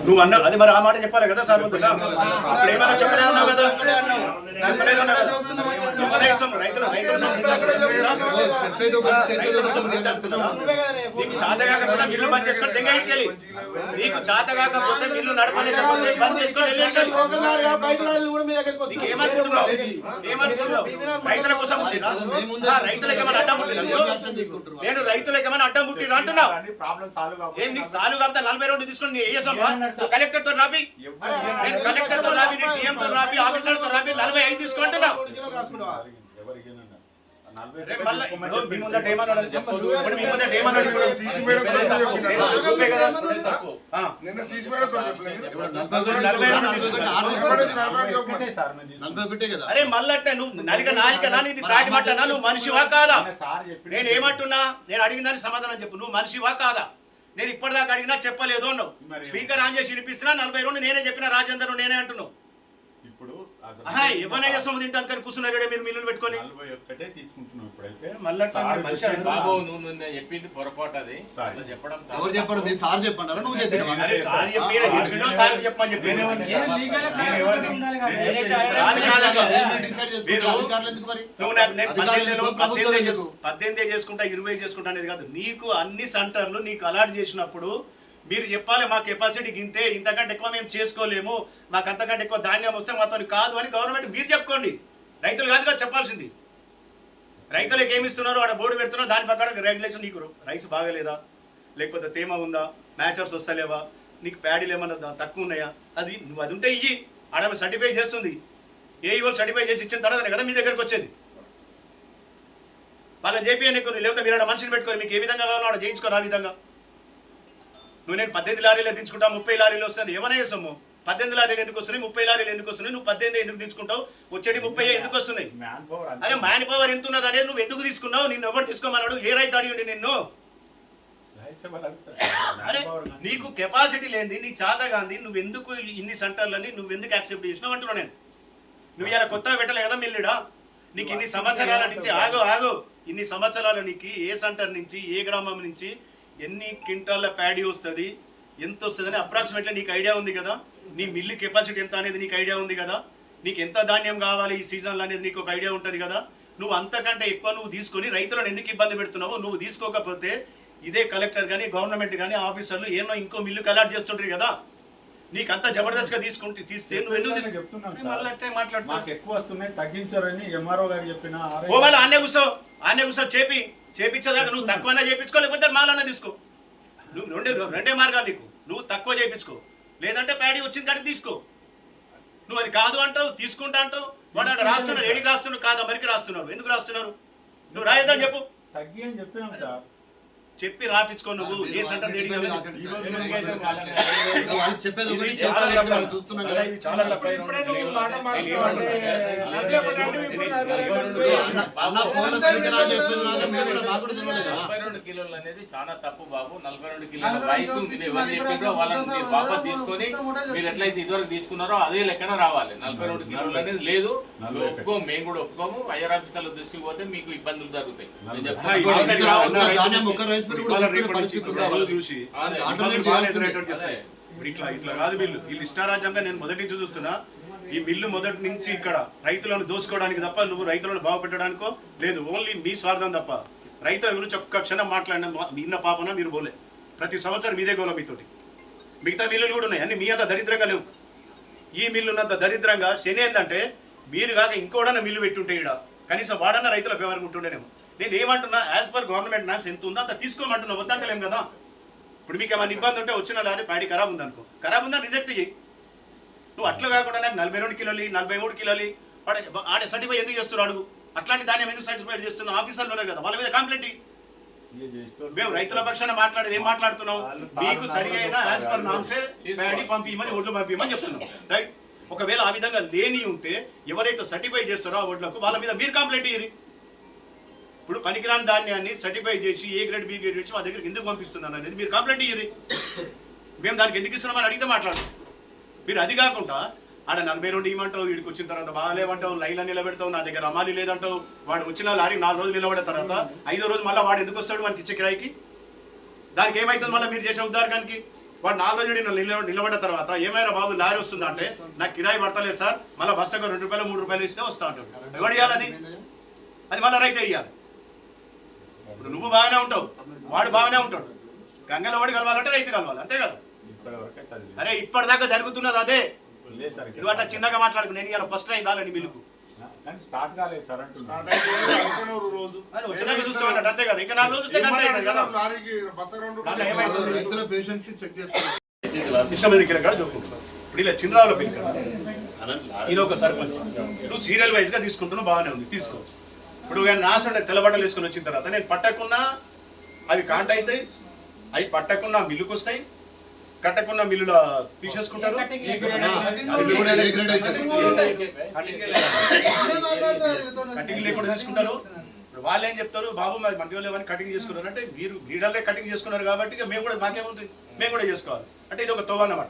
నువ్వు అన్న అది మరి ఆ మాట చెప్పాలి కదా సార్ ఏమైనా చెప్పలే అన్నావు కదా నీకు చేత కాకపోతే మిల్లు బంద్ చేసుకొని తెంగడికెళ్ళి నీకు చేత కాకపోతే మిల్లు నడపలేకపోతే బంద్ చేసుకొని ఏమనుకుంటున్నావు రైతుల కోసం రైతులకు ఏమైనా అడ్డం పుట్టినా నేను రైతులకు ఏమైనా అడ్డం పుట్టినా అంటున్నావు ఏం నీకు చాలు కాబట్టి 42 తీసుకొని నేను వేసామా కలెక్టర్ తో రాబి నేను కలెక్టర్ తో రాబి నేను డిఎం తో రాబి ఆఫీసర్ తో రాబి 45 తీసుకుంటున్నా అరే మళ్ళీ నువ్వు నలిక నాలికనా నీది తాటి మట్టనా నువ్వు మనిషివా కాదా నేను ఏమంటున్నా నేను అడిగిన దానికి సమాధానం చెప్పు నువ్వు మనిషివా కాదా నేను ఇప్పటిదాకా అడిగినా చెప్పలేదు అన్నావు స్పీకర్ ఆన్ చేసి వినిపిస్తున్నా 42 నేనే చెప్పిన రాజేందర్ నేనే అంటున్నావు ఇప్పుడు ఏమైనా చేస్తాము తింటాను కానీ కూర్చున్నారు మీరు మిల్లులు పెట్టుకొని తీసుకుంటున్నావు ఇప్పుడైతే మళ్ళీ చెప్పింది పొరపాటు అది చెప్పడం ఎవరు చెప్పండి మీ సార్ చెప్పండి నువ్వు చెప్పమని చెప్పి 18 చేసుకుంటా 20 చేసుకుంటా అనేది కాదు నీకు అన్ని సెంటర్లు నీకు అలాట్ చేసినప్పుడు మీరు చెప్పాలి మా కెపాసిటీ ఇంతే ఇంతకంటే ఎక్కువ మేము చేసుకోలేము మాకు అంతకంటే ఎక్కువ ధాన్యం వస్తే మాతో కాదు అని గవర్నమెంట్ మీరు చెప్పుకోండి రైతులు కాదు కదా చెప్పాల్సింది రైతులకు ఏమి ఇస్తున్నారు ఆడ బోర్డు పెడుతున్నారు దాని ప్రకారం రెగ్యులేషన్ నీకు రైస్ బాగలేదా లేకపోతే తేమ ఉందా మ్యాచర్స్ వస్తలేవా నీకు ప్యాడీలు ఏమన్నా తక్కువ ఉన్నాయా అది నువ్వు అది ఉంటే ఇయ్యి ఆడ సర్టిఫై చేస్తుంది ఏ ఇవాళ సర్టిఫై చేసి ఇచ్చిన తర్వాతనే కదా మీ దగ్గరకు వచ్చేది వాళ్ళని చేపియని లేకపోతే మీరు ఆడ మనిషిని పెట్టుకొని మీకు ఏ విధంగా కావాలో ఆడ చేయించుకోరు ఆ విధంగా నువ్వు నేను 18 లారీలు దించుకుంటా 30 లారీలు వస్తాను ఏమైనా చేస్తాము 18 లారీలు ఎందుకు వస్తున్నాయి 30 లారీలు ఎందుకు వస్తున్నాయి నువ్వు 18 ఎందుకు తీసుకుంటావు వచ్చేటి 30 ఎందుకు వస్తున్నాయి అదే మ్యాన్ పవర్ ఎంత ఉన్నది అనేది నువ్వు ఎందుకు తీసుకున్నావు నిన్ను ఎవరు తీసుకోమన్నాడు ఏ రైతు అడిగిండి నిన్ను అరే నీకు కెపాసిటీ లేని నీ చాతగాంది నువ్వు ఎందుకు ఇన్ని సెంటర్లని నువ్వు ఎందుకు యాక్సెప్ట్ చేసినావు అంటున్నావు నేను నువ్వు ఇలా కొత్తగా పెట్టలే కదా మిల్లుడా నీకు ఇన్ని సంవత్సరాల నుంచి ఆగు ఇన్ని సంవత్సరాల నీకు ఏ సెంటర్ నుంచి ఏ గ్రామం నుంచి ఎన్ని క్వింటాల ప్యాడీ వస్తుంది ఎంత వస్తుందని అప్రాక్సిమేట్లీ నీకు ఐడియా ఉంది కదా నీ మిల్లు కెపాసిటీ ఎంత అనేది నీకు ఐడియా ఉంది కదా నీకు ఎంత ధాన్యం కావాలి ఈ సీజన్లో అనేది నీకు ఒక ఐడియా ఉంటుంది కదా నువ్వు అంతకంటే ఎక్కువ నువ్వు తీసుకొని రైతులను ఎందుకు ఇబ్బంది పెడుతున్నావు నువ్వు తీసుకోకపోతే ఇదే కలెక్టర్ కానీ గవర్నమెంట్ కానీ ఆఫీసర్లు ఏమో ఇంకో మిల్లు అలాట్ చేస్తుంటారు కదా నీకు అంత జబర్దస్త్గా తీస్తే నువ్వు ఎందుకు చెప్తున్నావు మాట్లాడుతున్నావు ఎక్కువ వస్తున్నాయి తగ్గించారని ఎంఆర్ఓ గారు చెప్పిన ఆనే కూర్చో చేపించేదాకా నువ్వు తక్కువైనా చేయించుకో లేకపోతే మాలన్నా తీసుకో నువ్వు రెండే మార్గాలు నీకు నువ్వు తక్కువ చేయించుకో లేదంటే ప్యాడీ వచ్చిన కాడికి తీసుకో నువ్వు అది కాదు అంటావు తీసుకుంటా అంటావు వాడు రాస్తున్నాడు ఏడికి రాస్తున్నాడు కాదు అమెరికా రాస్తున్నాడు ఎందుకు రాస్తున్నారు నువ్వు రాయొద్దని చెప్పు తగ్గి అని చెప్పినాం సార్ చెప్పి రాపించుకో నువ్వు ఏ సెంటర్ కిలోలు అనేది చాలా తప్పు బాబు 42 కిలోల రైస్ వాళ్ళని వాపస్ తీసుకొని మీరు ఎట్లయితే ఇదివరకు తీసుకున్నారో అదే లెక్కన రావాలి 42 కిలోలు అనేది లేదు ఒప్పుకోము మేము కూడా ఒప్పుకోము ఐఆర్ ఆఫీసర్ల దృష్టికి పోతే మీకు ఇబ్బందులు జరుగుతాయి ఇట్లా కాదు వీళ్ళు ఇష్టారాజ్యంగా నేను మొదటి నుంచి చూస్తున్నా ఈ మిల్లు మొదటి నుంచి ఇక్కడ రైతులను దోసుకోవడానికి తప్ప నువ్వు రైతులను బాగుపెట్టడానికో లేదు ఓన్లీ మీ స్వార్థం తప్ప రైతుల గురించి ఒక్క క్షణం మాట్లాడిన నిన్న పాపన మీరు పోలే ప్రతి సంవత్సరం మీదే గోల మీతోటి మిగతా మిల్లులు కూడా ఉన్నాయి అన్ని మీ అంత దరిద్రంగా లేవు ఈ మిల్లున్నంత దరిద్రంగా శని ఏంటంటే మీరు కాక ఇంకోడన్నా మిల్లు పెట్టుంటే ఇక్కడ కనీసం వాడన్న రైతుల ఫేవర్గా ఉంటుండేనేమో నేను ఏమంటున్నా యాజ్ పర్ గవర్నమెంట్ నామ్స్ ఎంత ఉందో అంత తీసుకోమంటున్నా వద్దంటలేం కదా ఇప్పుడు మీకు ఏమైనా ఇబ్బంది ఉంటే వచ్చిన లారీ ప్యాడీ ఖరాబ్ ఉందనుకో ఖరాబ్ ఉందని రిజెక్ట్ చేయి నువ్వు అట్లా కాకుండా నాకు 42 కిలోలు 43 కిలోలు ఆడే సర్టిఫై ఎందుకు చేస్తున్నాడు అడుగు అట్లాంటి దాన్ని ఎందుకు సర్టిఫై చేస్తున్నావు ఆఫీసర్లు ఉన్నారు కదా వాళ్ళ మీద కంప్లైంట్ మేము రైతుల పక్షాన మాట్లాడేది ఏం మాట్లాడుతున్నావు మీకు సరి అయిన యాజ్ పర్ నామ్సే ప్యాడీ పంపించమని ఒడ్లు పంపించమని చెప్తున్నాం రైట్ ఒకవేళ ఆ విధంగా లేని ఉంటే ఎవరైతే సర్టిఫై చేస్తారో ఆ ఒడ్లకు వాళ్ళ మీద మీరు కంప్లైంట్ ఇయ్యి ఇప్పుడు పనికిరాని ధాన్యాన్ని సర్టిఫై చేసి ఏ గ్రేడ్ బి గ్రేడ్ వచ్చి మా దగ్గరికి ఎందుకు పంపిస్తున్నాను అనేది మీరు కంప్లైంట్ ఇయ్యి మేము దానికి ఎందుకు ఇస్తున్నామని అడిగితే మాట్లాడతాం మీరు అది కాకుండా ఆడ 42 ఇవ్వమంటావు వీడికి వచ్చిన తర్వాత బాగాలేమంటావు లైన్లో నిలబెడతావు నా దగ్గర అమాలి లేదంటావు వాడు వచ్చిన లారీ 4 రోజులు నిలబడిన తర్వాత 5వ రోజు మళ్ళీ వాడు ఎందుకు వస్తాడు వాడికి ఇచ్చే కిరాయికి దానికి ఏమవుతుంది మళ్ళీ మీరు చేసే ఉద్దారకానికి వాడు 4 రోజులు నిలబడ్డ తర్వాత ఏమైనా బాబు లారీ వస్తుందా అంటే నాకు కిరాయి పడతలేదు సార్, మళ్ళీ బస్తకు 2 రూపాయలు 3 రూపాయలు ఇస్తే వస్తా అంటాడు. ఎవడు ఇవ్వాలి అది మళ్ళీ రైతే ఇవ్వాలి. ఇప్పుడు నువ్వు బాగానే ఉంటావు, వాడు బాగానే ఉంటాడు, గంగలో వాడు కలవాలంటే రైతు కలవాలి, అంతే కదా. అరే ఇప్పటిదాకా జరుగుతున్నది అదే. నువ్వు అట్లా చిన్నగా మాట్లాడుకు, నేను ఇలా ఫస్ట్ టైం రాలని బిల్లుకు స్టార్ట్ కాలేదు సార్ అంటున్నా. వచ్చినాక చూస్తామన్నట్టు, అంతే కదా. ఇంకా 4 రోజులు చూస్తే అంతే అవుతుంది కదా. రైతుల పేషెన్స్ చెక్ చేస్తారు. ఇప్పుడు ఇలా చిన్నరావుల బిల్లు కదా, ఈయన ఒక సర్పంచ్, నువ్వు సీరియల్ వైజ్ గా తీసుకుంటున్నావు, బాగానే ఉంది, తీసుకోవచ్చు. ఇప్పుడు నాసంటే తెల్లబట్టలు వేసుకొని వచ్చిన తర్వాత నేను పట్టకున్నా అవి కాంట అవుతాయి, అవి పట్టకున్నా మిల్లుకు వస్తాయి, కట్టకున్న మిల్లులో తీసేసుకుంటారు. కటింగ్ లేకుండా తీసుకుంటారు. ఇప్పుడు వాళ్ళు ఏం చెప్తారు, బాబు మరి మంటి వాళ్ళు ఏమని కటింగ్ చేసుకున్నారు అంటే మీరు లీడర్లే కటింగ్ చేసుకున్నారు కాబట్టి ఇక మేము కూడా మాకేముంది, మేము కూడా చేసుకోవాలి అంటే ఇది ఒక తోవ అన్నమాట.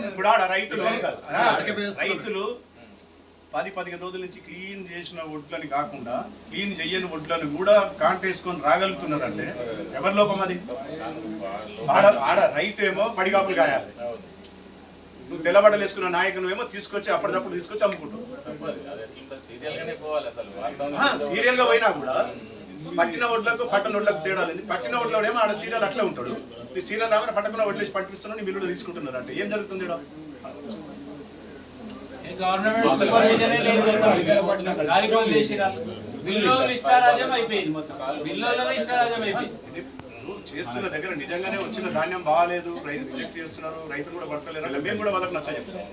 ఇప్పుడు ఆడ రైతులు 10-15 రోజుల నుంచి క్లీన్ చేసిన ఒడ్లని కాకుండా క్లీన్ చెయ్యని ఒడ్లను కూడా కాంటేసుకొని రాగలుగుతున్నారంటే ఎవరి లోపం అది? ఆడ రైతు ఏమో పడిగాపులు కాయాలి, నువ్వు తెల్లబట్టలు వేసుకున్న నాయకులు ఏమో తీసుకొచ్చి అప్పటిదప్పుడు తీసుకొచ్చి అమ్ముకుంటావు. సీరియల్ గా పోయినా కూడా పట్టిన ఒడ్లకు పట్టణ ఒడ్లకు తేడా లేదు. పట్టిన ఒడ్లో ఏమో ఆడ సీరియల్ అట్లే ఉంటాడు, నీ సీరియల్ రాగానే పట్టకుండా ఒడ్లేసి పట్టిస్తున్నావు, నీ మిల్లులో తీసుకుంటున్నారు అంటే ఏం జరుగుతుంది? చేస్తున్న దగ్గర నిజంగానే వచ్చిన ధాన్యం బాగాలేదు, రైతు రిజెక్ట్ చేస్తున్నారు, రైతులు కూడా పడతలేరు, మేము కూడా వాళ్ళకి నచ్చ చెప్తాం.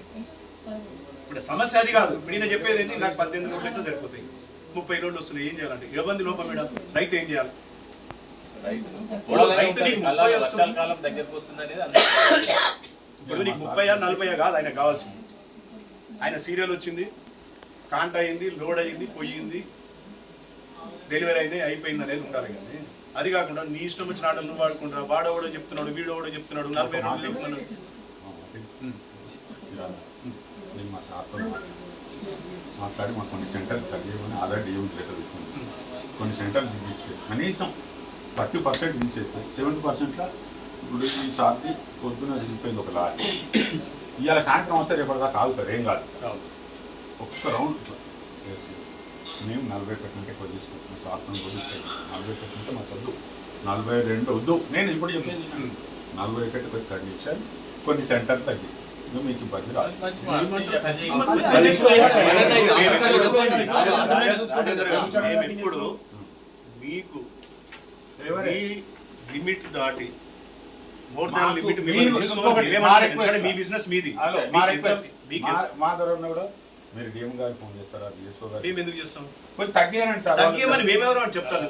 ఇప్పుడు సమస్య అది కాదు. ఇప్పుడు ఈయన చెప్పేది ఏంటి, నాకు 18 రోడ్లు అయితే సరిపోతాయి, 30 రోడ్లు వస్తున్నాయి, ఏం చేయాలంటే ఇబ్బంది లోపం మేడం, రైతు ఏం చేయాలి? ఇప్పుడు నీకు 30-40 కాదు ఆయన కావాల్సింది. ఆయన సీరియల్ వచ్చింది, కాంట అయింది, లోడ్ అయింది, పోయింది, డెలివరీ అయింది, అయిపోయింది అనేది ఉండాలి. కానీ అది కాకుండా నీ ఇష్టం వచ్చిన ఆటలు నువ్వు వాడుకుంటా, వాడోడో చెప్తున్నాడు, వీడోడో చెప్తున్నాడు, 40 రోజులు చెప్తున్నాడు. నేను మా సార్తో మాట్లాడి మాకు కొన్ని సెంటర్లు తగ్గిమని ఆల్రెడీ డిఎం లెటర్ ఇస్తుంది. కొన్ని సెంటర్లు తీసేస్తే కనీసం 30% తీసేస్తే 70%లా ఇప్పుడు ఈ సార్కి పొద్దున వెళ్ళిపోయింది ఒక లారీ, ఇవాళ సాయంత్రం వస్తే రేపటిదాకా ఆగుతారు, ఏం కాదు. ఒక్క రౌండ్ ఇట్లా వేసి మేము 40% కంటే ఎక్కువ తీసుకుంటున్నాం, సార్తో కూడా తీసుకెళ్ళి 40% మాకు వద్దు, 42 వద్దు. నేను ఇప్పుడు చెప్పేది 40% కండిషన్, కొన్ని సెంటర్లు తగ్గిస్తాం, ఇంకా మీకు ఇబ్బంది రాదు. ఇప్పుడు మీకు లిమిట్ దాటి మోర్ దాన్ లిమిట్ మీ బిజినెస్ మీది, మా ధర ఉన్నా కూడా మీరు డిఎం గారికి ఫోన్ చేస్తారా, డిఎస్ఓ గారు మేము ఎందుకు చేస్తాం? కొంచెం తగ్గియాలండి సార్, తగ్గియమని మేమెవరో అని చెప్తాను.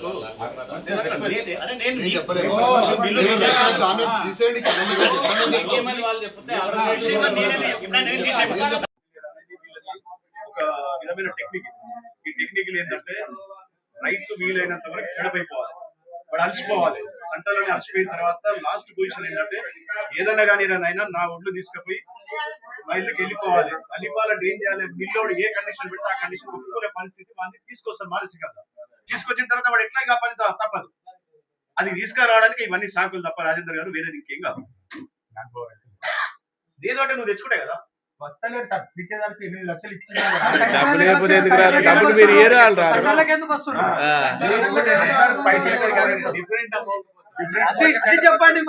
ఒక విధమైన టెక్నిక్. ఈ టెక్నిక్ ఏంటంటే రైతు వీలైనంత వరకు ఎడపైపోవాలి, వాడు అలసిపోవాలి. సంటలోనే అలసిపోయిన తర్వాత లాస్ట్ పొజిషన్ ఏంటంటే ఏదన్నా కానీ అయినా నా ఒడ్లు తీసుకుపోయి మా ఇళ్ళకి వెళ్ళిపోవాలి. వెళ్ళిపోవాలంటే ఏం చేయాలి? మిల్లోడు ఏ కండిషన్ పెడితే ఆ కండిషన్ ఒప్పుకునే పరిస్థితి వాళ్ళని తీసుకొస్తారు మానసికంగా. తీసుకొచ్చిన తర్వాత వాడు ఎట్లా ఆ పని తప్పదు. అది తీసుకురావడానికి ఇవన్నీ సాకులు తప్ప రాజేందర్ గారు, వేరేది ఇంకేం కాదు. ఏదో అంటే నువ్వు తెచ్చుకుంటే కదా వస్తలేదు సార్, పిచ్చేదానికి 8 లక్షలు ఇచ్చిన చెప్పండి.